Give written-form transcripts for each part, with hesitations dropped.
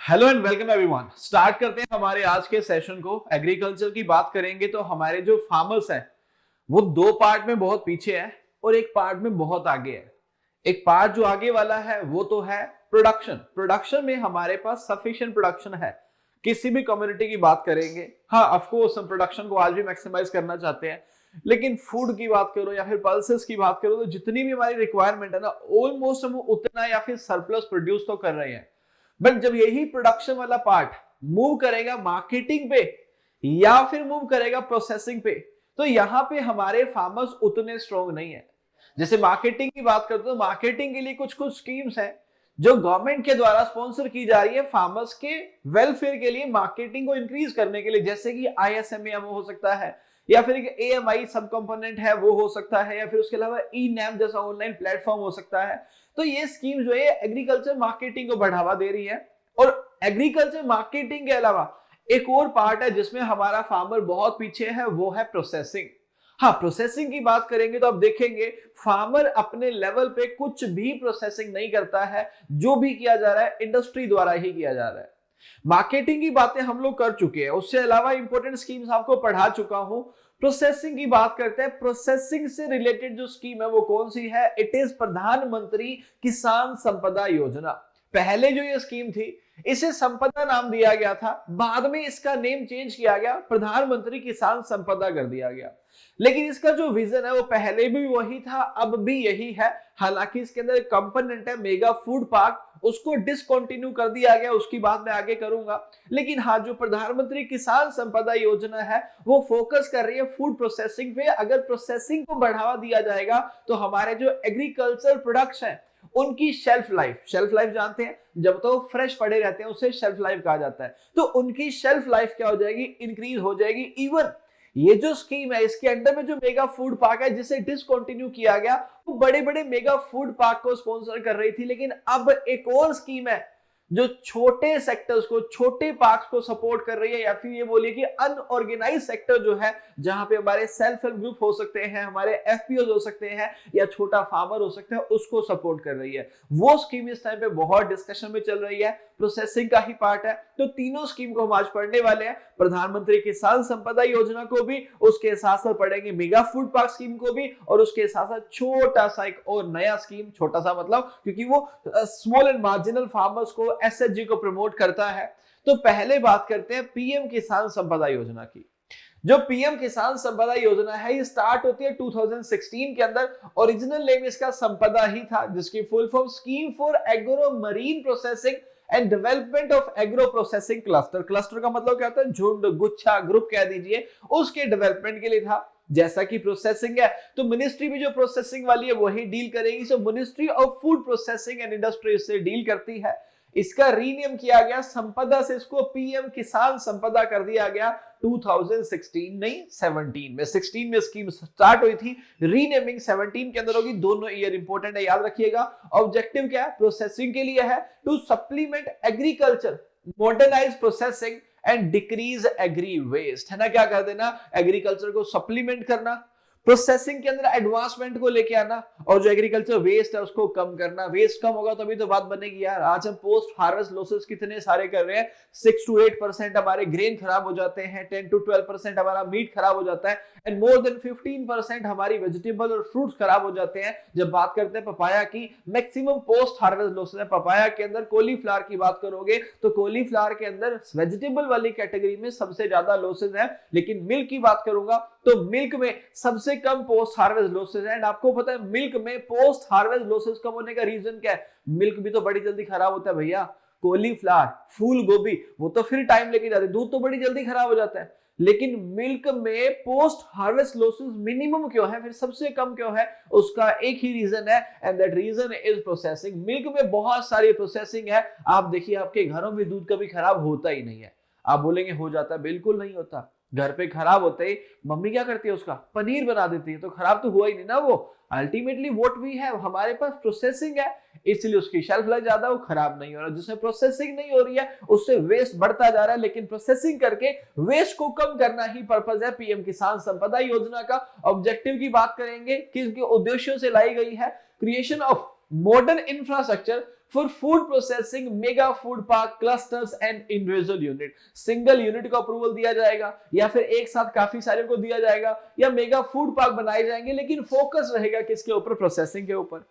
Hello and welcome everyone. Start करते हैं हमारे आज के सेशन को। एग्रीकल्चर की बात करेंगे तो हमारे जो फार्मर्स हैं वो दो पार्ट में बहुत पीछे है और एक पार्ट में बहुत आगे है। एक पार्ट जो आगे वाला है वो तो है प्रोडक्शन। प्रोडक्शन में हमारे पास सफिशिएंट प्रोडक्शन है। किसी भी कम्युनिटी की बात करेंगे, हाँ ऑफ कोर्स हम प्रोडक्शन को आज भी मैक्सिमाइज करना चाहते हैं, लेकिन फूड की बात करो या फिर पल्सेस की बात करो तो जितनी भी हमारी रिक्वायरमेंट है ना, ऑलमोस्ट हम उतना या फिर सरप्लस प्रोड्यूस तो कर रहे हैं। बट जब यही प्रोडक्शन वाला पार्ट मूव करेगा मार्केटिंग पे या फिर मूव करेगा प्रोसेसिंग पे, तो यहां पे हमारे फार्मर्स उतने स्ट्रॉन्ग नहीं है। जैसे मार्केटिंग की बात करते हो, मार्केटिंग के लिए कुछ कुछ स्कीम्स हैं जो गवर्नमेंट के द्वारा स्पॉन्सर की जा रही है फार्मर्स के वेलफेयर के लिए, मार्केटिंग को इंक्रीज करने के लिए। जैसे कि ISMA हो सकता है या फिर AMI सब कंपोनेंट है वो हो सकता है, या फिर उसके अलावा E-NAM जैसा ऑनलाइन प्लेटफॉर्म हो सकता है। तो ये स्कीम जो है एग्रीकल्चर मार्केटिंग को बढ़ावा दे रही है। और एग्रीकल्चर मार्केटिंग के अलावा एक और पार्ट है जिसमें हमारा फार्मर बहुत पीछे है, वो है प्रोसेसिंग। हाँ, प्रोसेसिंग की बात करेंगे तो आप देखेंगे फार्मर अपने लेवल पे कुछ भी प्रोसेसिंग नहीं करता है। जो भी किया जा रहा है इंडस्ट्री द्वारा ही किया जा रहा है। मार्केटिंग की बातें हम लोग कर चुके हैं, उससे अलावा इंपॉर्टेंट स्कीम्स आपको पढ़ा चुका हूं। प्रोसेसिंग की बात करते हैं। प्रोसेसिंग से रिलेटेड जो स्कीम है वो कौन सी है? इट इज प्रधानमंत्री किसान संपदा योजना। पहले जो ये स्कीम थी इसे संपदा नाम दिया गया था, बाद में इसका नेम चेंज किया गया, प्रधानमंत्री किसान संपदा कर दिया गया। लेकिन इसका जो विजन है वो पहले भी वही था, अब भी यही है। हालांकि इसके अंदर एक कंपोनेंट है मेगा फूड पार्क, उसको डिसकंटिन्यू कर दिया गया, उसकी बात मैं आगे करूंगा। लेकिन हाँ, जो प्रधानमंत्री किसान संपदा योजना है वो फोकस कर रही है फूड प्रोसेसिंग पे। अगर प्रोसेसिंग को बढ़ावा दिया जाएगा तो हमारे जो एग्रीकल्चर प्रोडक्ट्स हैं उनकी शेल्फ लाइफ जानते हैं, जब तो फ्रेश पड़े रहते हैं उसे शेल्फ लाइफ कहा जाता है। तो उनकी शेल्फ लाइफ क्या हो जाएगी? इंक्रीज हो जाएगी। इवन ये जो स्कीम है इसके अंडर में जो मेगा फूड पार्क है जिसे डिसकंटिन्यू किया गया, वो बड़े बड़े मेगा फूड पार्क को स्पॉन्सर कर रही थी। लेकिन अब एक और स्कीम है जो छोटे सेक्टर्स को, छोटे पार्क्स को सपोर्ट कर रही है, या फिर ये बोलिए कि अनऑर्गेनाइज सेक्टर जो है, जहां पे हमारे सेल्फ हेल्प ग्रुप हो सकते हैं, हमारे FPOs हो सकते हैं या छोटा फार्मर हो सकते हैं, उसको सपोर्ट कर रही है। वो स्कीम इस टाइम पे बहुत डिस्कशन में चल रही है, प्रोसेसिंग का ही पार्ट है। तो तीनों स्कीम को हम आज पढ़ने वाले हैं, प्रधानमंत्री किसान संपदा योजना को भी, उसके साथ साथ पढ़ेंगे मेगा फूड पार्क स्कीम को भी, और उसके साथ साथ छोटा सा एक और नया स्कीम, छोटा सा मतलब क्योंकि वो स्मॉल एंड मार्जिनल फार्मर्स को, SHG को प्रमोट करता है। तो पहले बात करते हैं PM किसान संपदा योजना की। जो PM किसान संपदा योजना है ये स्टार्ट होती है 2016 के अंदर। ओरिजिनल नेम इसका संपदा ही था, जिसकी full form scheme for agro marine processing and development of agro processing cluster. Cluster का मतलब क्या होता है? झुंड, गुच्छा, ग्रुप कह दीजिए, उसके डेवलपमेंट के लिए था। जैसा कि प्रोसेसिंग है तो मिनिस्ट्री भी जो प्रोसेसिंग वाली है वही डील करेगी। सो ministry of food processing and industry इससे डील करती है। इसका रीनेम किया गया संपदा से, इसको PM किसान संपदा कर दिया गया 2016 नहीं 17 में। 16 में स्कीम स्टार्ट हुई थी, रीनेमिंग 17 के अंदर होगी। दोनों ईयर इंपॉर्टेंट है, याद रखिएगा। ऑब्जेक्टिव क्या है? प्रोसेसिंग के लिए है to supplement agriculture, modernise processing and decrease agri waste, है ना। क्या कर देना? एग्रीकल्चर को सप्लीमेंट करना, प्रोसेसिंग के अंदर एडवांसमेंट को लेके आना, और जो एग्रीकल्चर वेस्ट है उसको कम करना। वेस्ट कम होगा तभी तो बात बनेगी यार। आज हम पोस्ट हार्वेस्ट लॉसेस कितने सारे कर रहे हैं, 6 to 8% हमारे ग्रेन खराब हो जाते हैं, 10 to 12% हमारा मीट खराब हो जाता है, एंड मोर देन 15% हमारी वेजिटेबल और फ्रूट्स खराब हो जाते हैं। जब बात करते हैं पपाया की, मैक्सिमम पोस्ट हार्वेस्ट लॉसेस है पपाया के अंदर। कॉलीफ्लावर की बात करोगे तो कॉलीफ्लावर के अंदर वेजिटेबल वाली कैटेगरी में सबसे ज्यादा लॉसेस है। लेकिन मिल्क की बात करूंगा तो मिल्क में सबसे कम पोस्ट हार्वेस्ट लॉसेस है। एंड आपको पता है मिल्क में पोस्ट हार्वेस्ट लॉसेस कम होने का रीजन क्या है? मिल्क भी तो बड़ी जल्दी खराब होता है भैया। कॉलीफ्लावर, फूल गोभी, वो तो फिर टाइम लेके जाते हैं, दूध तो बड़ी जल्दी खराब हो जाता है। लेकिन मिल्क में पोस्ट हार्वेस्ट लॉसेस मिनिमम क्यों है, फिर सबसे कम क्यों है? उसका एक ही रीजन है, and that reason is processing. Milk में बहुत सारी प्रोसेसिंग है। आप देखिए आपके घरों में दूध कभी खराब होता ही नहीं है। आप बोलेंगे हो जाता है, बिल्कुल नहीं होता। घर पे खराब होते ही मम्मी क्या करती है? उसका पनीर बना देती है, तो खराब तो हुआ ही नहीं ना वो। अल्टीमेटली व्हाट वी हैव, हमारे पास प्रोसेसिंग है, इसलिए उसकी शेल्फ लाइफ ज्यादा, वो खराब नहीं हो रहा। जिसमें प्रोसेसिंग नहीं हो रही है उससे वेस्ट बढ़ता जा रहा है, लेकिन प्रोसेसिंग करके वेस्ट को कम करना ही पर्पस है PM किसान संपदा योजना का। ऑब्जेक्टिव की बात करेंगे, किस उद्देश्यों से लाई गई है? Creation of modern infrastructure for food processing mega food park clusters and individual unit. Single unit को अप्रूवल दिया जाएगा या फिर एक साथ काफी सारे को दिया जाएगा, या मेगा फूड पार्क बनाए जाएंगे, लेकिन फोकस रहेगा किसके ऊपर? प्रोसेसिंग के ऊपर।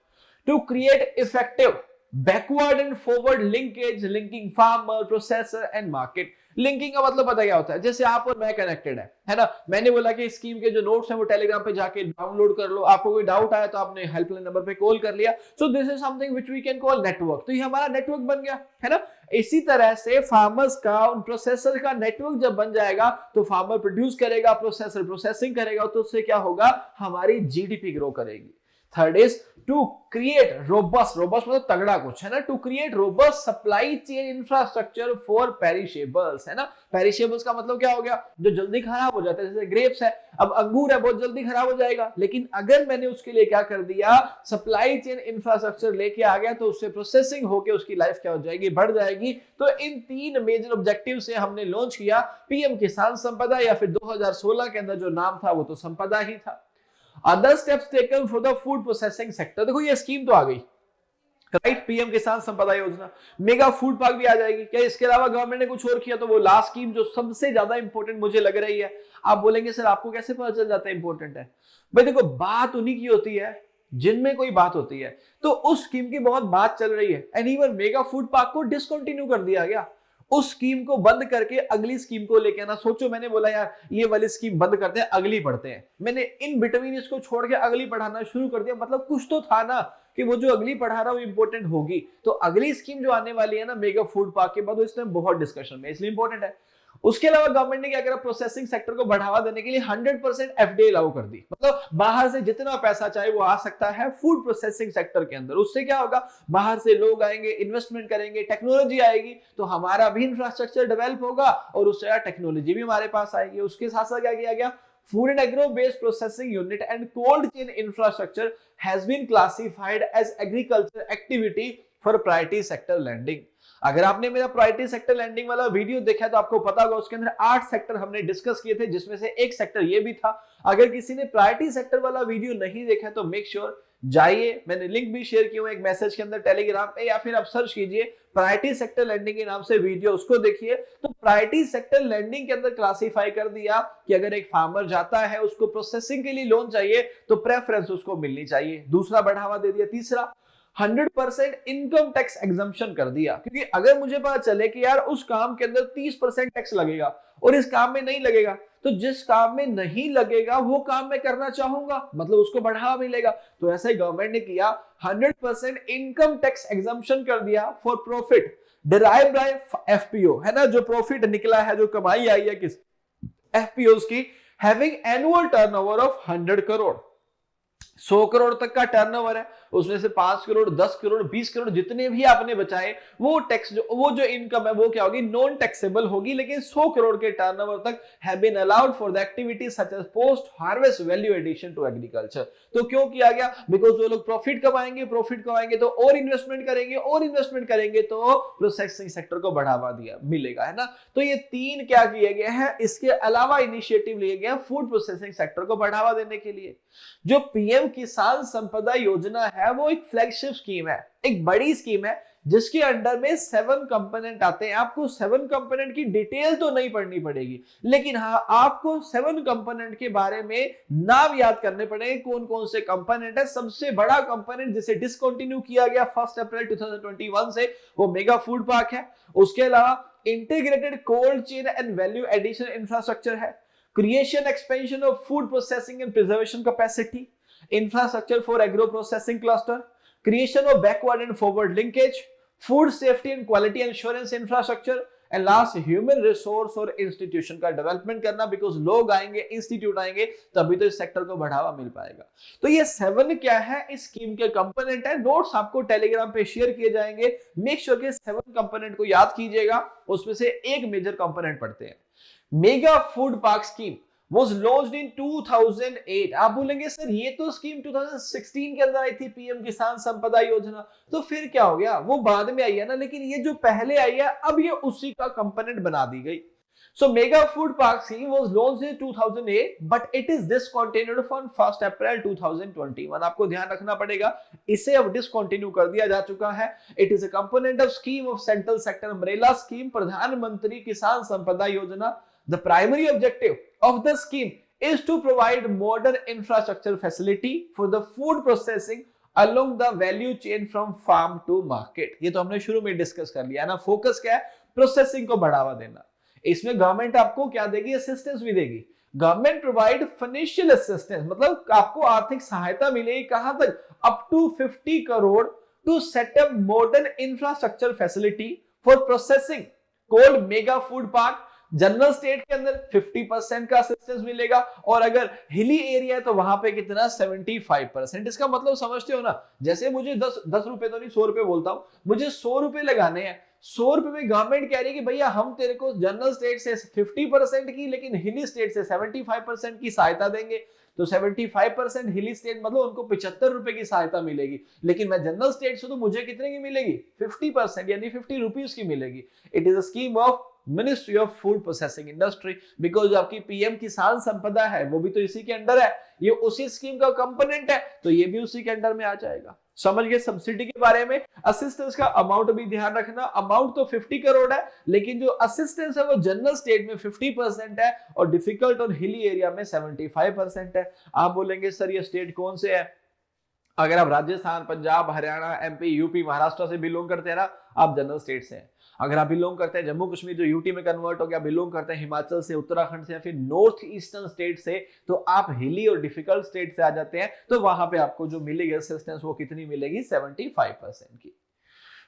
To create effective backward and forward linkage linking farmer processor and market. Linking का मतलब पता क्या होता है? जैसे आप और मैं कनेक्टेड है ना, मैंने बोला कि स्कीम के जो नोट्स हैं वो टेलीग्राम पे जाके डाउनलोड कर लो, आपको कोई डाउट आया तो आपने हेल्पलाइन नंबर पे कॉल कर लिया, so this is something which we can call network. तो ये हमारा नेटवर्क बन गया, है ना। इसी तरह से फार्मर्स का उन प्रोसेसर का नेटवर्क जब बन जाएगा तो फार्मर प्रोड्यूस करेगा, प्रोसेसर प्रोसेसिंग करेगा, तो उससे क्या होगा? हमारी जीडीपी ग्रो करेगी। Third is to create robust, robust मतलब तगड़ा कुछ, है ना। To create robust supply chain infrastructure for perishables, है ना। पेरिशेबल्स का मतलब क्या हो गया? जो जल्दी खराब हो जाता है, जैसे ग्रेप्स है, अब अंगूर है, बहुत जल्दी खराब हो जाएगा, लेकिन अगर मैंने उसके लिए क्या कर दिया? सप्लाई चेन इंफ्रास्ट्रक्चर लेके आ गया, तो उससे प्रोसेसिंग होके उसकी लाइफ क्या हो जाएगी? बढ़ जाएगी। तो इन तीन मेजर ऑब्जेक्टिव से हमने लॉन्च किया पीएम किसान संपदा, या फिर 2016 के अंदर जो नाम था वो तो संपदा ही था। Other steps taken for the food processing sector. देखो ये स्कीम तो आ गई, राइट, पीएम किसान संपदा योजना, मेगा फूड पार्क भी आ जाएगी। क्या इसके अलावा गवर्नमेंट ने कुछ और किया? तो वो लास्ट स्कीम जो सबसे ज्यादा इंपॉर्टेंट मुझे लग रही है। आप बोलेंगे सर आपको कैसे पता चल जाता है इंपॉर्टेंट है? भाई देखो, बात उन्हीं की होती है जिनमें कोई बात होती है। तो उस स्कीम की बहुत बात चल रही है, and even mega food park को डिसकंटिन्यू कर दिया गया। उस स्कीम को बंद करके अगली स्कीम को लेके आना। सोचो, मैंने बोला यार ये वाली स्कीम बंद करते हैं, अगली पढ़ते हैं, मैंने इन बिटवीन इसको छोड़ के अगली पढ़ाना शुरू कर दिया। मतलब कुछ तो था ना कि वो जो अगली पढ़ा रहा वो इंपॉर्टेंट होगी। तो अगली स्कीम जो आने वाली है ना मेगा फूड पार्क के बाद, इसमें बहुत डिस्कशन में, इसलिए इंपॉर्टेंट है। उसके अलावा गवर्नमेंट ने क्या करा? प्रोसेसिंग सेक्टर को बढ़ावा देने के लिए 100% एफडीआई लागू कर दी। मतलब बाहर से जितना पैसा चाहे वो आ सकता है फूड प्रोसेसिंग सेक्टर के अंदर। उससे क्या होगा? बाहर से लोग आएंगे, इन्वेस्टमेंट करेंगे, टेक्नोलॉजी आएगी, तो हमारा भी इंफ्रास्ट्रक्चर डेवलप होगा और उससे टेक्नोलॉजी भी हमारे पास आएगी। उसके साथ साथ क्या किया गया? Food and agro-based processing unit and cold chain infrastructure has been classified as agriculture activity for priority sector lending। अगर आपने मेरा प्रायोरिटी सेक्टर लैंडिंग वाला वीडियो देखा तो आपको पता होगा उसके अंदर 8 सेक्टर हमने डिस्कस किए थे, जिसमें से एक सेक्टर ये भी था। अगर किसी ने प्रायोरिटी सेक्टर वाला वीडियो नहीं देखा तो मेक श्योर जाइए, मैंने लिंक भी शेयर किया हुआ एक मैसेज के अंदर टेलीग्राम पे, या फिर आप सर्च कीजिए प्रायोरिटी सेक्टर लैंडिंग के नाम से वीडियो, उसको देखिए। तो प्रायोरिटी सेक्टर लैंडिंग के अंदर क्लासिफाई कर दिया कि अगर एक फार्मर जाता है, उसको प्रोसेसिंग के लिए लोन चाहिए तो प्रेफरेंस उसको मिलनी चाहिए। दूसरा बढ़ावा दे दिया। तीसरा 100% इनकम टैक्स एग्जम्पशन कर दिया, क्योंकि अगर मुझे पता चले कि यार उस काम के अंदर 30% टैक्स लगेगा और इस काम में नहीं लगेगा, तो जिस काम में नहीं लगेगा वो काम मैं करना चाहूंगा, मतलब उसको बढ़ावा मिलेगा। तो ऐसा ही गवर्नमेंट ने किया, 100% इनकम टैक्स एग्जम्पशन कर दिया for profit derived bye FPO, है ना, जो प्रॉफिट निकला है, जो कमाई आई है किस एफपीओ की, having annual turnover of 100 crore. 100 crore तक का टर्नओवर है, उसमें से 5 करोड़ 10 करोड़ 20 करोड़ जितने भी आपने बचाए, वो टैक्स वो जो इनकम है वो क्या होगी? नॉन टैक्सेबल होगी। लेकिन 100 करोड़ के टर्नओवर तक have been allowed for the activities such as post harvest value addition to agriculture. तो क्यों किया गया? बिकॉज वो लोग प्रॉफिट कमाएंगे तो और इन्वेस्टमेंट करेंगे तो प्रोसेसिंग सेक्टर को बढ़ावा दिया मिलेगा, है ना। तो ये 3 क्या किए गए हैं? इसके अलावा इनिशिएटिव लिए गए फूड प्रोसेसिंग सेक्टर को बढ़ावा देने के लिए। जो पीएम किसान संपदा योजना है वो एक फ्लैगशिप स्कीम है, एक बड़ी स्कीम है, जिसके अंडर में 7 कंपोनेंट आते हैं। आपको 7 कंपोनेंट की डिटेल तो नहीं पढ़नी पड़ेगी, लेकिन हाँ आपको 7 कंपोनेंट के बारे में नाम याद करने पड़ेंगे, कौन कौन से कंपोनेंट है। सबसे बड़ा कंपोनेंट जिसे डिसकंटिन्यू किया गया 1 अप्रैल 2021 से, वो मेगा फूड पार्क है। उसके अलावा integrated cold chain and value addition infrastructure है, creation expansion of food processing and preservation capacity, infrastructure for agro processing cluster, creation of backward and forward linkage, food safety and quality assurance infrastructure, and last human resource और institution का development करना, because लोग आएंगे, institute आएंगे, तभी तो इस sector को बढ़ावा मिल पाएगा। तो ये 7 क्या है? इस स्कीम के कंपोनेंट है। नोट्स आपको टेलीग्राम पे शेयर किए जाएंगे, मेक श्योर के 7 कंपोनेंट को याद कीजिएगा, उसमें से एक मेजर कंपोनेंट पढ़ते हैं। Mega food park scheme was launched in 2008। आप बोलेंगे सर ये तो स्कीम 2016 के अंदर आई थी, पीएम किसान संपदा योजना, तो फिर क्या हो गया? वो बाद में आई है ना, लेकिन ये जो पहले आई है अब ये उसी का कंपोनेंट बना दी गई। So Mega Food Park scheme was launched in 2008, but it is discontinued from 1st April 2021. आपको ध्यान रखना पड़ेगा, इसे अब डिसकंटिन्यू कर दिया जा चुका है. It is a component of scheme of central sector umbrella scheme, प्रधानमंत्री किसान संपदा योजना. The primary objective of the scheme is to provide modern infrastructure facility for the food processing along the value chain from farm to market. ये तो हमने शुरू में discuss कर लिया है ना. फोकस क्या है? प्रोसेसिंग को बढ़ावा देना. इसमें गवर्नमेंट आपको क्या देगी? असिस्टेंस भी देगी. गवर्नमेंट प्रोवाइड फाइनेंशियल असिस्टेंस, मतलब आपको आर्थिक सहायता मिलेगी. कहां तक? Up to 50 crore to set up modern infrastructure facility for processing cold mega food park. General state के अंदर 50% का असिस्टेंस मिलेगा, और अगर हिली एरिया है तो वहां पे कितना? 75%. इसका मतलब समझते हो ना, जैसे मुझे 10 रुपए तो नहीं 100 रुपए बोलता हूं, मुझे 100 रुपए लगाने हैं. 100 रुपए में गवर्नमेंट कह रही है कि भैया हम तेरे को जनरल स्टेट से 50% की, लेकिन हिली स्टेट से 75% की सहायता देंगे. तो 75% हिली स्टेट मतलब उनको 75 रुपए की सहायता मिलेगी, लेकिन मैं जनरल स्टेट से तो मुझे कितने की मिलेगी? 50%, यानी 50 रुपीज की मिलेगी. It is a scheme of ministry of food processing industry, because आपकी पीएम किसान संपदा है वो भी तो इसी के अंडर है, ये उसी स्कीम का कंपोनेंट है, तो ये भी उसी के अंडर में आ जाएगा. समझ गए सब्सिडी के बारे में. असिस्टेंस का अमाउंट भी ध्यान रखना, अमाउंट तो 50 करोड़ है, लेकिन जो असिस्टेंस है वो जनरल स्टेट में 50% है और डिफिकल्ट और हिली एरिया में 75% है. आप बोलेंगे सर ये स्टेट कौन से है? अगर आप राजस्थान, पंजाब, हरियाणा, एमपी, यूपी, महाराष्ट्र से बिलोंग करते हैं ना, आप जनरल स्टेट से हैं. अगर आप बिलोंग करते हैं जम्मू कश्मीर जो यूटी में कन्वर्ट हो गया, बिलोंग करते हैं हिमाचल से, उत्तराखंड से या फिर नॉर्थ ईस्टर्न स्टेट से, तो आप हिली और डिफिकल्ट स्टेट से आ जाते हैं, तो वहां पे आपको जो मिलेगी असिस्टेंस वो कितनी मिलेगी? 75% की.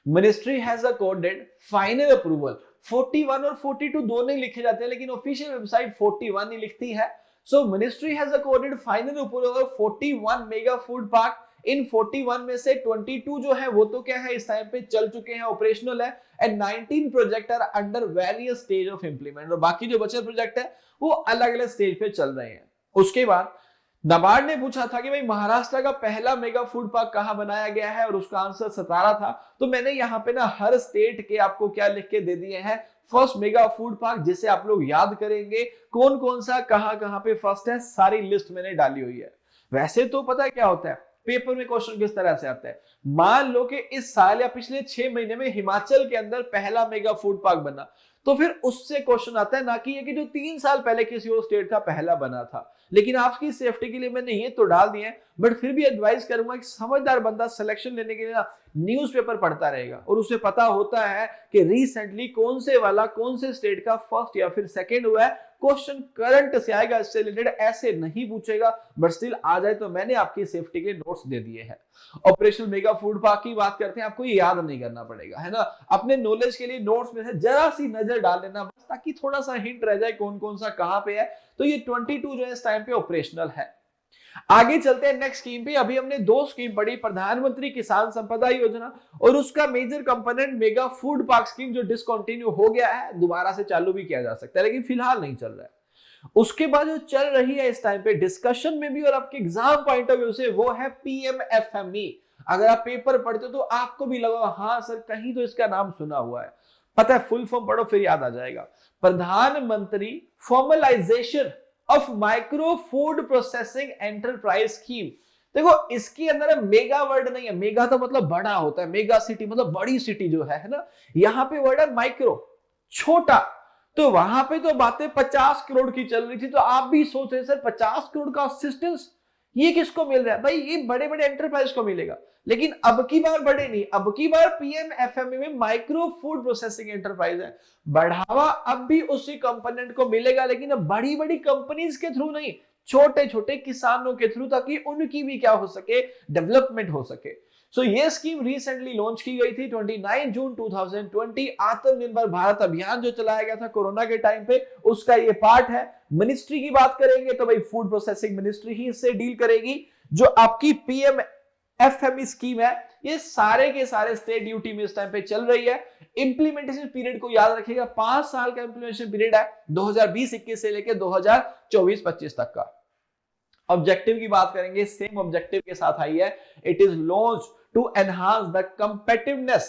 Ministry has accorded final approval. 41 और 42 दोनों ही लिखे जाते हैं, लेकिन ऑफिशियल वेबसाइट 41 ही लिखती है. So ministry has accorded final approval 41 mega food park. इन 41 में से 22 जो है वो तो क्या है, इस टाइम पे चल चुके हैं, ऑपरेशनल है, and 19 project are under various stage of implement. और बाकी जो बचे प्रोजेक्ट है वो अलग अलग स्टेज पे चल रहे हैं. उसके बाद नाबार्ड ने पूछा था कि भाई महाराष्ट्र का पहला मेगा फूड पार्क कहां बनाया गया है, और उसका आंसर 17 था. तो मैंने यहाँ पे ना हर स्टेट के आपको क्या लिख के दे दिए हैं, फर्स्ट मेगा फूड पार्क, जिसे आप लोग याद करेंगे कौन कौन सा कहां पे फर्स्ट है, सारी लिस्ट मैंने डाली हुई है. वैसे तो पता है क्या होता है, पेपर में क्वेश्चन किस तरह से आता है. मान लो कि इस साल या पिछले 6 महीने में हिमाचल के अंदर पहला मेगा फूड पार्क बना, तो फिर उससे क्वेश्चन आता है, ना कि ये कि जो 3 साल पहले किसी और स्टेट का पहला बना था. लेकिन आपकी सेफ्टी के लिए मैंने ये तो डाल दिए, बट फिर भी एडवाइस करूंगा कि समझदार बंदा सिलेक्शन लेने के लिए ना न्यूज़पेपर पढ़ता रहेगा, और उसे पता होता है कि रिसेंटली कौन से स्टेट का फर्स्ट या फिर सेकंड हुआ है. क्वेश्चन करंट से आएगा, इससे रिलेटेड ऐसे नहीं पूछेगा, बट स्टिल आ जाए तो मैंने आपकी सेफ्टी के नोट्स दे दिए हैं. ऑपरेशनल मेगा फूड पार्क की बात करते हैं, आपको ये याद नहीं करना पड़ेगा, है ना. अपने नॉलेज के लिए नोट्स में से जरा सी नजर डाल लेना बस, ताकि थोड़ा सा हिंट रह जाए कौन कौन सा कहां पे है. तो ये 22 जो है इस टाइम पे ऑपरेशनल है. आगे चलते हैं नेक्स्ट स्कीम पे. अभी हमने 2 स्कीम पढ़ी, प्रधानमंत्री किसान संपदा योजना और उसका major component mega food park scheme, जो डिसकंटिन्यू हो गया है, दोबारा से चालू भी किया जा सकता है, लेकिन फिलहाल नहीं चल रहा है. उसके बाद जो चल रही है इस टाइम पे डिस्कशन में भी और आपके एग्जाम पॉइंट ऑफ व्यू से, वो है पीएमएफएमई. अगर आप पेपर पढ़ते हो तो आपको भी लगा हाँ सर कहीं तो इसका नाम सुना हुआ है. पता है, फुल फॉर्म पढ़ो फिर याद आ जाएगा. प्रधानमंत्री formalisation of micro food processing enterprise scheme. देखो इसके अंदर मेगा वर्ड नहीं है, मेगा तो मतलब बड़ा होता है, मेगा सिटी मतलब बड़ी सिटी जो है ना. यहाँ पे वर्ड है माइक्रो, छोटा. तो वहां पे तो बातें 50 करोड़ की चल रही थी, तो आप भी सोच रहे सर 50 करोड़ का असिस्टेंस ये किसको मिल रहा है? भाई ये बड़े बड़े एंटरप्राइज को मिलेगा, लेकिन अब की बार बड़े नहीं, अब की बार पीएमएफएमई में माइक्रो फूड प्रोसेसिंग एंटरप्राइज है. बढ़ावा अब भी उसी कंपोनेंट को मिलेगा, लेकिन अब बड़ी बड़ी कंपनीज के थ्रू नहीं, छोटे छोटे किसानों के थ्रू, ताकि उनकी भी क्या हो सके, डेवलपमेंट हो सके. सो ये स्कीम रिसेंटली लॉन्च की गई थी 29 जून 2020. आत्मनिर्भर भारत अभियान जो चलाया गया था कोरोना के टाइम पे, उसका ये पार्ट है. मिनिस्ट्री की बात करेंगे तो भाई फूड प्रोसेसिंग मिनिस्ट्री ही इससे डील करेगी. जो आपकी पीएमएफएमई स्कीम है, ये सारे के सारे स्टेट ड्यूटी में इस टाइम पे चल रही है. इंप्लीमेंटेशन पीरियड को याद रखिएगा, 5 साल का इंप्लीमेंटेशन पीरियड है, 2020-21 से लेकर 2024-25 तक का. ऑब्जेक्टिव की बात करेंगे, सेम ऑब्जेक्टिव के साथ आई है. It is launch to enhance the competitiveness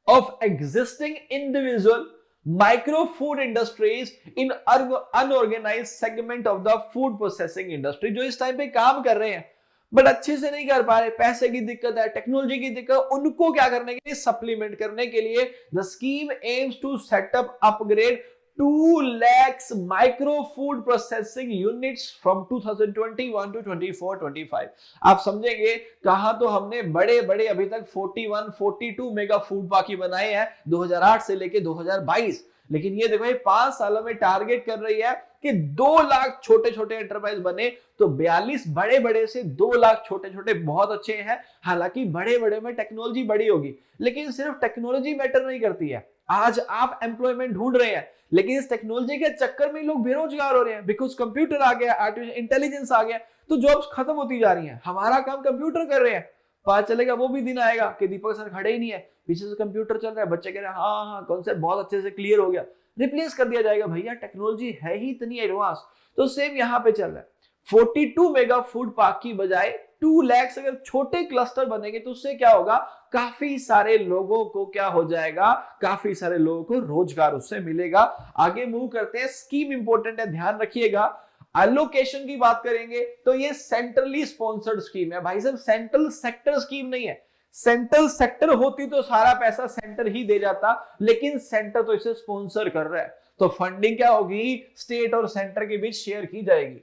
of existing individual micro food industries in unorganised segment of the food processing industry, जो इस टाइम पे काम कर रहे हैं बट अच्छे से नहीं कर पा रहे, पैसे की दिक्कत है, टेक्नोलॉजी की दिक्कत, उनको क्या करने के लिए, सप्लीमेंट करने के लिए the scheme aims to set up upgrade 2 lakhs micro food processing units from 2021 to 24-25। आप समझेंगे कहां तो हमने बड़े बड़े अभी तक 41 42 मेगा फूड पार्क बनाए हैं 2008 से लेके 2022, लेकिन ये देखो ये 5 सालों में टारगेट कर रही है कि 2 लाख छोटे छोटे एंटरप्राइज बने, तो 42 बड़े बड़े से 2 लाख छोटे छोटे बहुत अच्छे हैं। हालांकि बड़े बड़े में टेक्नोलॉजी बड़ी होगी, लेकिन सिर्फ टेक्नोलॉजी मैटर नहीं करती है। आज आप एम्प्लॉयमेंट ढूंढ रहे हैं, लेकिन इस टेक्नोलॉजी के चक्कर में लोग बेरोजगार हो रहे हैं, बिकॉज कंप्यूटर आ गया, आर्टिफिशियल इंटेलिजेंस आ गया, तो जॉब्स खत्म होती जा रही हैं, हमारा काम कंप्यूटर कर रहे हैं। पता चलेगा वो भी दिन आएगा कि दीपक सर खड़े ही नहीं है, पीछे से कंप्यूटर चल रहा है, बच्चे कह रहे हैं हाँ हाँ कॉन्सेप्ट बहुत अच्छे से क्लियर हो गया, रिप्लेस कर दिया जाएगा। भैया टेक्नोलॉजी है ही इतनी एडवांस। तो सेम यहाँ पे चल रहा है, 42 मेगा फूड पार्क की बजाय 2 लाख अगर छोटे क्लस्टर बनेंगे तो उससे क्या होगा, काफी सारे लोगों को क्या हो जाएगा, काफी सारे लोगों को रोजगार उससे मिलेगा। आगे मूव करते हैं, स्कीम इंपॉर्टेंट है, ध्यान रखिएगा। एलोकेशन की बात करेंगे तो ये सेंट्रली स्पॉन्सर्ड स्कीम है भाई साहब, सेंट्रल सेक्टर स्कीम नहीं है। सेंट्रल सेक्टर होती तो सारा पैसा सेंटर ही दे जाता, लेकिन सेंटर तो इसे स्पॉन्सर कर रहा है, तो फंडिंग क्या होगी, स्टेट और सेंटर के बीच शेयर की जाएगी।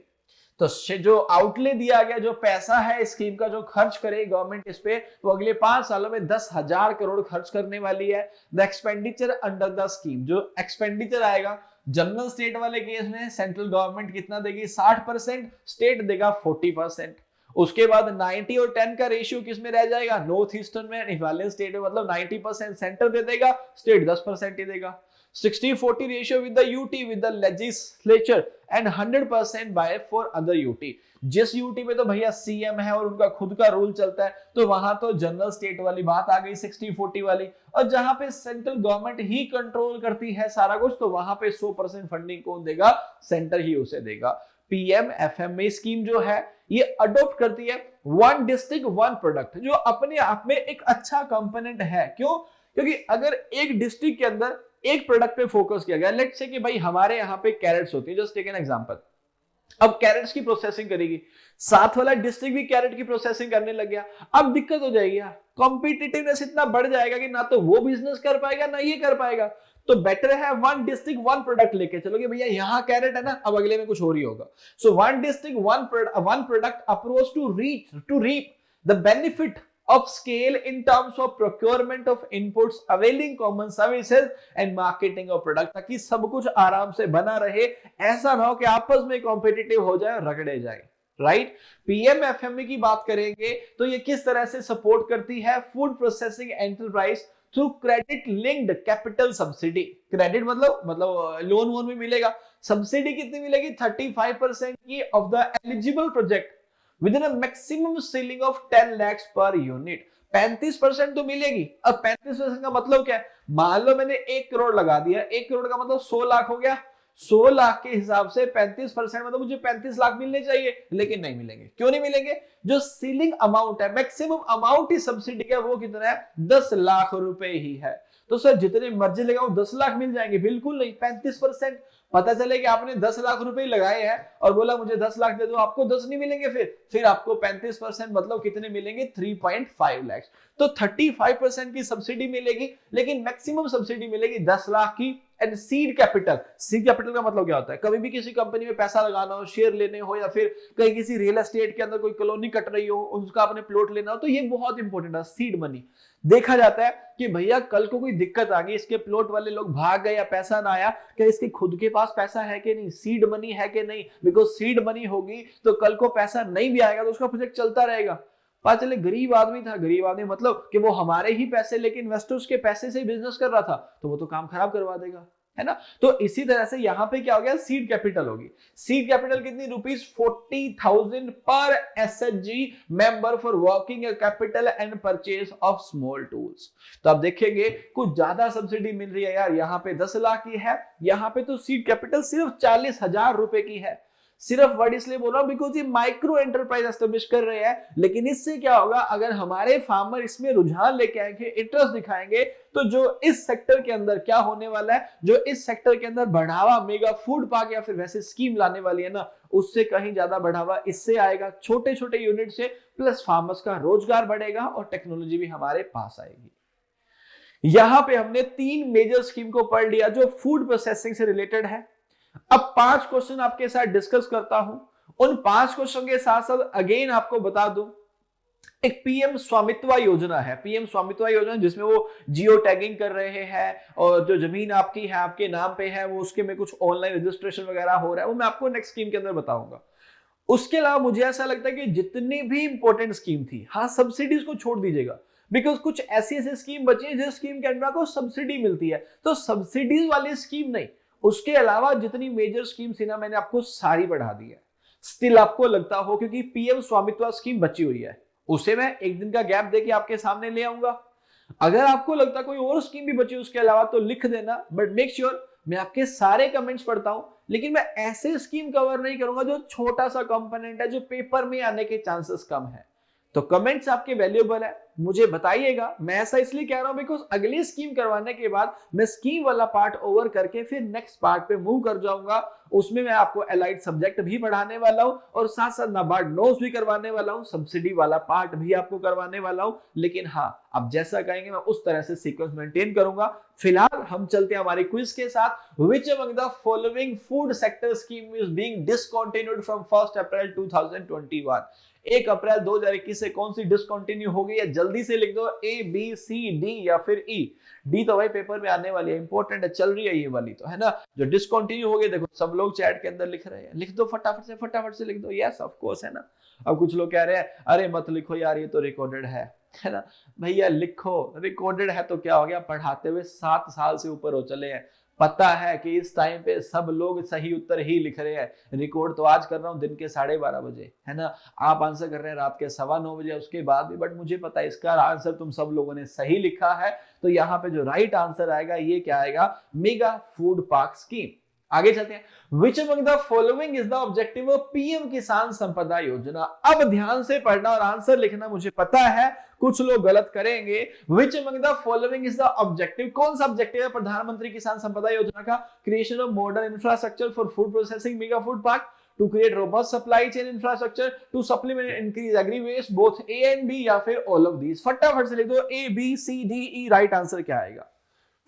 तो जो आउटले दिया गया, जो पैसा है स्कीम का, जो खर्च करे गवर्नमेंट इस पे, तो अगले 5 सालों में 10,000 करोड़ खर्च करने वाली है। The expenditure under the scheme, जो एक्सपेंडिचर आएगा जनरल स्टेट वाले केस में सेंट्रल गवर्नमेंट कितना देगी, 60%, स्टेट देगा 40%। उसके बाद 90 और 10 का रेशियो किस में रह जाएगा, नॉर्थ ईस्टर्न में, हिमालयन स्टेट में, मतलब 90% सेंटर दे देगा, स्टेट 10% ही देगा। 60-40 ratio with the UT with the legislature and 100% by for other UT. जिस यूटी में तो भैया सीएम है और उनका खुद का रूल चलता है, तो वहां तो जनरल स्टेट वाली बात आ गई 60-40 वाली, और जहां पे सेंट्रल गवर्नमेंट ही कंट्रोल करती है सारा कुछ, तो वहां पे 100% फंडिंग कौन देगा, सेंटर ही उसे देगा। पीएमएफएमई स्कीम जो है ये अडॉप्ट करती है वन डिस्ट्रिक्ट वन प्रोडक्ट, जो अपने आप में एक अच्छा कंपोनेंट है। क्यों? क्योंकि अगर एक डिस्ट्रिक्ट के अंदर एक प्रोडक्ट पे फोकस किया गया, लेट्स से कि भाई हमारे यहाँ पे कैरेट्स होती है, जस्ट टेक एन एग्जांपल, अब कैरेट्स की प्रोसेसिंग करेगी, साथ वाला डिस्ट्रिक्ट भी कैरेट की प्रोसेसिंग करने लग गया, अब दिक्कत हो जाएगी यार, कॉम्पिटिटिवनेस इतना बढ़ जाएगा कि ना तो वो बिजनेस कर पाएगा ना ये कर पाएगा। तो बेटर है वन डिस्ट्रिक्ट वन प्रोडक्ट लेके चलोगे, भैया यहाँ कैरेट है ना, अब अगले में कुछ और ही होगा। So one district one product approach to reap the benefit of scale in terms of procurement of inputs, availing common services and marketing of product, ताकि सब कुछ आराम से बना रहे, ऐसा ना हो कि आपस में कॉम्पिटिटिव हो जाए और रगड़े जाए। राइट, पीएमएफएमई की बात करेंगे तो ये किस तरह से सपोर्ट करती है food processing enterprise through credit linked capital subsidy. Credit मतलब लोन वोन भी मिलेगा, सब्सिडी कितनी मिलेगी, 35% की of the eligible project with in maximum ceiling of 10 lakhs per unit. 35% तो मिलेगी। अब 35% का मतलब क्या है, मान लो मैंने 1 करोड़ लगा दिया, 1 करोड़ का मतलब 100 लाख हो गया, 100 लाख के हिसाब से 35% मतलब मुझे 35 लाख मिलने चाहिए, लेकिन नहीं मिलेंगे। क्यों नहीं मिलेंगे, जो सीलिंग अमाउंट है, मैक्सिमम अमाउंट ही सब्सिडी का वो कितना है, 10 लाख रुपए ही है। तो सर जितने मर्जी लगाओ 10 लाख मिल जाएंगे, बिल्कुल नहीं, 35%। पता चले कि आपने 10 लाख रुपए लगाए हैं और बोला मुझे 10 लाख दे दो, आपको 10 नहीं मिलेंगे, फिर आपको 35% मतलब कितने मिलेंगे, 3.5 लाख। तो 35% की सब्सिडी मिलेगी, लेकिन मैक्सिमम सब्सिडी मिलेगी 10 लाख की। एंड सीड कैपिटल का मतलब क्या होता है, कभी भी किसी कंपनी में पैसा लगाना हो, शेयर लेने हो, या फिर कहीं किसी रियल एस्टेट के अंदर कोई कॉलोनी कट रही हो, उसका आपने प्लॉट लेना हो, तो ये बहुत इंपॉर्टेंट है सीड मनी। देखा जाता है कि भैया कल को कोई दिक्कत आ गई, इसके प्लॉट वाले लोग भाग गए या पैसा ना आया, क्या इसके खुद के पास पैसा है कि नहीं, सीड मनी है कि नहीं, बिकॉज सीड मनी होगी तो कल को पैसा नहीं भी आएगा तो उसका प्रोजेक्ट चलता रहेगा। पता चले गरीब आदमी था, गरीब आदमी मतलब कि वो हमारे ही पैसे लेके इन्वेस्टर्स के पैसे से बिजनेस कर रहा था, तो वो तो काम खराब करवा देगा, है ना। तो इसी तरह से यहां पे क्या हो गया, सीड कैपिटल होगी। सीड कैपिटल कितनी, ₹40,000 पर SHG member for working capital and purchase of small tools. तो आप देखेंगे कुछ ज्यादा सब्सिडी मिल रही है यार, यहाँ पे 10 लाख की है, यहाँ पे तो सीड कैपिटल सिर्फ 40,000 रुपए की है। सिर्फ वर्ड इसलिए बोल रहा हूं बिकॉज ये माइक्रो एंटरप्राइज एस्टेब्लिश कर रहे हैं, लेकिन इससे क्या होगा, अगर हमारे फार्मर इसमें रुझान लेके आएंगे, इंटरेस्ट दिखाएंगे, तो जो इस सेक्टर के अंदर क्या होने वाला है, जो इस सेक्टर के अंदर बढ़ावा मेगा फूड पार्क या फिर वैसे स्कीम लाने वाली है ना, उससे कहीं ज्यादा बढ़ावा इससे आएगा, छोटे छोटे यूनिट से, प्लस फार्मर्स का रोजगार बढ़ेगा और टेक्नोलॉजी भी हमारे पास आएगी। यहां पे हमने 3 मेजर स्कीम को पढ़ लिया जो फूड प्रोसेसिंग से रिलेटेड है। अब 5 क्वेश्चन आपके साथ डिस्कस करता हूं। उन 5 क्वेश्चन के साथ साथ अगेन आपको बता दूं, एक पीएम स्वामित्व योजना है, पीएम स्वामित्व योजना जिसमें वो जियो टैगिंग कर रहे हैं और जो जमीन आपकी है, आपके नाम पे है, वो उसके में कुछ ऑनलाइन रजिस्ट्रेशन वगैरह हो रहा है, वो मैं आपको नेक्स्ट स्कीम के अंदर बताऊंगा। उसके अलावा मुझे ऐसा लगता है कि जितनी भी इंपॉर्टेंट स्कीम थी, हाँ सब्सिडीज को छोड़ दीजिएगा, बिकॉज कुछ ऐसी ऐसी स्कीम बची है जिस स्कीम के अंदर आपको सब्सिडी मिलती है, तो सब्सिडीज वाली स्कीम नहीं, उसके अलावा जितनी मेजर स्कीम थी ना, मैंने आपको सारी बढ़ा दी है। स्टिल आपको लगता हो क्योंकि पीएम स्वामित्व स्कीम बची हुई है, उसे मैं एक दिन का गैप देके आपके सामने ले आऊंगा। अगर आपको लगता कोई और स्कीम भी बची उसके अलावा तो लिख देना, बट मेक श्योर मैं आपके सारे कमेंट्स पढ़ता हूं, लेकिन मैं ऐसे स्कीम कवर नहीं करूंगा जो छोटा सा कंपोनेंट है, जो पेपर में आने के चांसेस कम है। तो कमेंट्स आपके वैल्यूएबल है, मुझे बताइएगा। मैं ऐसा इसलिए कह रहा हूं बिकॉज अगली स्कीम करवाने के बाद मैं स्कीम वाला पार्ट ओवर करके फिर नेक्स्ट पार्ट पे मूव कर जाऊंगा। उसमें मैं आपको एलाइड सब्जेक्ट भी पढ़ाने वाला हूं और साथ साथ नाबार्ड नोट्स भी करवाने वाला हूं, सब्सिडी वाला पार्ट भी आपको करवाने वाला हूं। लेकिन हाँ, आप जैसा कहेंगे मैं उस तरह से सीक्वेंस मेंटेन करूंगा। फिलहाल हम चलते हैं हमारे क्विज के साथ। Which among the following food sector scheme is being discontinued from 1 अप्रैल 2021? 1 अप्रैल 2021 से कौन सी डिसकंटिन्यू हो गई है? जल्दी से लिख दो, ए बी सी डी या फिर ई। डी तो भाई पेपर में आने वाली है, इंपॉर्टेंट है, चल रही है ये वाली तो, है ना। जो डिसकंटिन्यू हो गई, देखो सब लोग चैट के अंदर लिख रहे हैं, लिख दो फटाफट से लिख दो, यस ऑफ कोर्स, है ना। अब कुछ लोग कह रहे हैं अरे मत लिखो यार, ये तो रिकॉर्डेड है ना। भैया लिखो, रिकॉर्डेड है तो क्या हो गया, पढ़ाते हुए 7 साल से ऊपर हो चले हैं, पता है कि इस टाइम पे सब लोग सही उत्तर ही लिख रहे हैं। रिकॉर्ड तो आज कर रहा हूं दिन के 12:30 बजे, है ना। आप आंसर कर रहे हैं रात के 9:15 बजे, उसके बाद भी, बट मुझे पता है इसका आंसर तुम सब लोगों ने सही लिखा है। तो यहाँ पे जो राइट आंसर आएगा ये क्या आएगा, मेगा फूड पार्क स्कीम। आगे चलते हैं। Which among the following is the objective of PM किसान संपदा योजना? अब ध्यान से पढ़ना और आंसर लिखना, मुझे पता है कुछ लोग गलत करेंगे। Which among the following is the objective? कौन सा ऑब्जेक्टिव है प्रधानमंत्री किसान संपदा योजना का? Creation of modern infrastructure for food processing mega food park, to create robust supply chain infrastructure, to supplement and increase agri waste, both A and B या फिर all of these। फटाफट से लिख दो, A B C D E। Right answer क्या आएगा?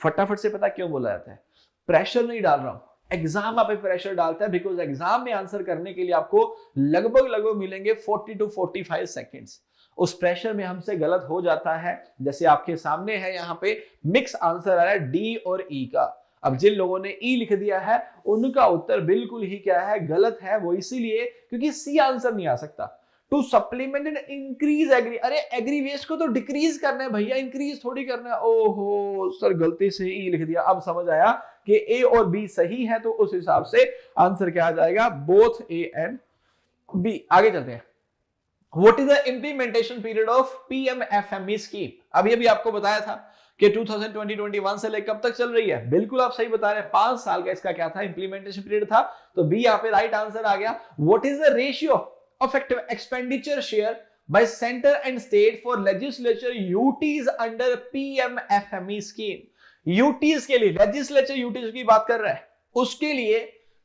फटाफट से, पता क्यों बोला जाता है? प्रेशर नहीं डाल रहा हूं, एग्जाम आप प्रेशर डालता है, बिकॉज एग्जाम में आंसर करने के लिए आपको लगभग मिलेंगे 40 to 45 सेकेंड्स। उस प्रेशर में हमसे गलत हो जाता है। जैसे आपके सामने है यहाँ पे मिक्स आंसर आ रहा है डी और ई का। अब जिन लोगों ने ई लिख दिया है उनका उत्तर बिल्कुल ही क्या है, गलत है। वो इसीलिए क्योंकि सी आंसर नहीं आ सकता। To supplement and increase agri, अरे एग्री वेस्ट को तो डिक्रीज करना है भैया, इंक्रीज थोड़ी करना है। ओहो सर, गलती से ई लिख दिया। अब समझ आया कि ए और बी सही है, तो उस हिसाब से आंसर क्या आ जाएगा, बोथ ए एंड बी। आगे चलते हैं। What is the implementation period of PMFME scheme? अभी अभी आपको बताया था कि 2020-21 से लेकर कब तक चल रही है। बिल्कुल आप सही बता रहे हैं, 5 साल का इसका क्या था, इंप्लीमेंटेशन पीरियड था। तो बी यहाँ पे राइट आंसर आ गया। What is the ratio of expenditure share by center and state for legislature UTs under PMFME scheme? UTs के लिए, legislature UTs की बात कर रहा है, उसके लिए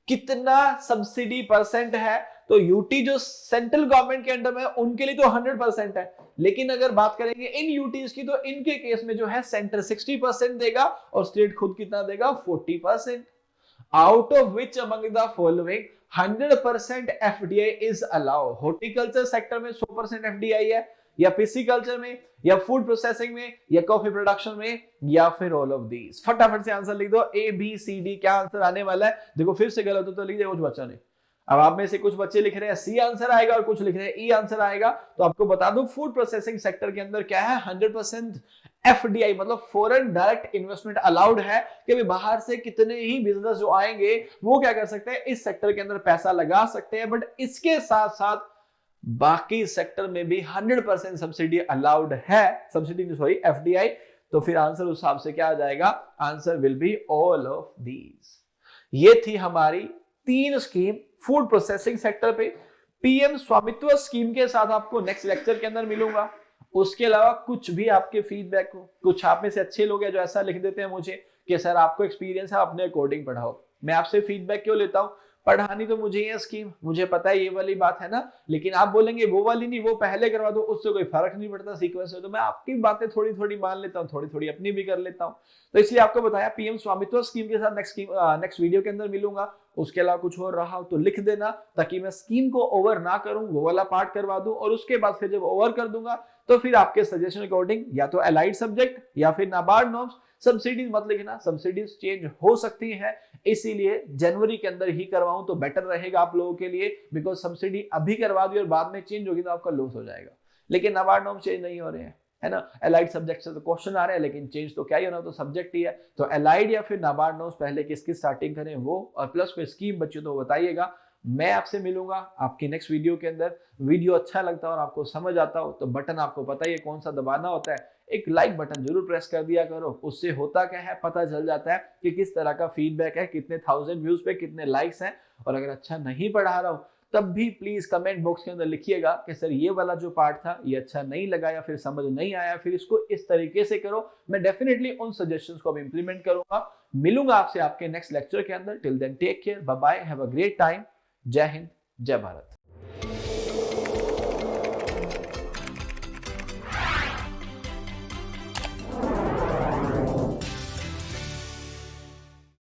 कितना सब्सिडी परसेंट है? तो यूटी जो सेंट्रल गवर्नमेंट के अंडर में उनके लिए तो 100% है, लेकिन अगर बात करेंगे इन यूटीज की तो इनके केस में जो है सेंटर 60% देगा और स्टेट खुद कितना देगा, 40%। Out of which among the following 100% FDI is allowed? Horticulture sector में 100% FDI है, या पिसिकल्चर में, या फूड प्रोसेसिंग में, या कॉफी प्रोडक्शन में, या फिर ऑल ऑफ दीज? फटाफट से आंसर लिख दो, ए बी सी डी। क्या आंसर आने वाला है? देखो फिर से गलत हो तो लिख दे कुछ बच्चा ने। अब आप में से कुछ बच्चे लिख रहे हैं सी आंसर आएगा और कुछ लिख रहे हैं ई आंसर आएगा। तो आपको बता दूं फूड प्रोसेसिंग सेक्टर के अंदर क्या है, 100% एफडीआई मतलब फॉरेन डायरेक्ट इन्वेस्टमेंट अलाउड है कि भी बाहर से कितने ही बिजनेस जो आएंगे वो क्या कर सकते हैं, इस सेक्टर के अंदर पैसा लगा सकते हैं। बट इसके साथ साथ बाकी सेक्टर में भी 100% सब्सिडी अलाउड है, सब्सिडी सॉरी एफडीआई। तो फिर आंसर उस हिसाब से क्या आ जाएगा, answer will be all of these. ये थी हमारी 3 स्कीम फूड प्रोसेसिंग सेक्टर पे पीएम स्वामित्व स्कीम के साथ आपको नेक्स्ट लेक्चर के अंदर मिलूंगा। उसके अलावा कुछ भी आपके फीडबैक हो, कुछ आप में से अच्छे लोग हैं जो ऐसा लिख देते हैं मुझे कि सर आपको एक्सपीरियंस है, अपने अकॉर्डिंग पढ़ाओ। मैं आपसे फीडबैक क्यों लेता हूं? पढ़ानी तो मुझे ये स्कीम, मुझे पता है ये वाली बात है ना, लेकिन आप बोलेंगे वो वाली नहीं, वो पहले करवा दो, उससे कोई फर्क नहीं पड़ता सीक्वेंस में। तो मैं आपकी बातें थोड़ी थोड़ी मान लेता हूँ, थोड़ी थोड़ी अपनी भी कर लेता हूँ। तो इसलिए आपको बताया पीएम स्वामित्व स्कीम के साथ नेक्स्ट वीडियो के अंदर मिलूंगा। उसके अलावा कुछ और रहा हो तो लिख देना, ताकि मैं स्कीम को ओवर ना करूं, वो वाला पार्ट करवा दूं, और उसके बाद फिर जब ओवर कर दूंगा तो फिर आपके सजेशन अकॉर्डिंग या तो अलाइड सब्जेक्ट या फिर नाबार्ड नॉर्म्स। सब्सिडीज मत लिखना, सब्सिडीज चेंज हो सकती है, इसीलिए जनवरी के अंदर ही करवाऊं तो बेटर रहेगा आप लोगों के लिए, बिकॉज सब्सिडी अभी करवा दी और बाद में चेंज होगी तो आपका लॉस हो जाएगा। लेकिन नाबार्ड नॉर्म्स चेंज नहीं हो रहे हैं, है ना। एलाइड सब्जेक्ट से तो क्वेश्चन आ रहे हैं, लेकिन चेंज तो क्या ही होना, तो सब्जेक्ट ही है। तो एलाइड या फिर नाबार्ड नॉर्म्स पहले किसकी स्टार्टिंग करें वो, और प्लस में स्कीम बच्चों तो बताइएगा। मैं आपसे मिलूंगा आपकी नेक्स्ट वीडियो के अंदर। वीडियो अच्छा लगता है और आपको समझ आता हो तो बटन आपको पता ही है कौन सा दबाना होता है, एक लाइक बटन जरूर प्रेस कर दिया करो। उससे होता क्या है, पता चल जाता है कि किस तरह का फीडबैक है, कितने 1000 व्यूज पे कितने लाइक्स हैं। और अगर अच्छा नहीं पढ़ा रहा हूं तब भी प्लीज कमेंट बॉक्स के अंदर लिखिएगा कि सर ये वाला जो पार्ट था ये अच्छा नहीं लगा, या फिर समझ नहीं आया, फिर इसको इस तरीके से करो। मैं डेफिनेटली उन सजेशंस को अब इंप्लीमेंट करूंगा। मिलूंगा आपसे आपके नेक्स्ट लेक्चर के अंदर। Till then take care, bye bye, have a great time. जय हिंद, जय भारत।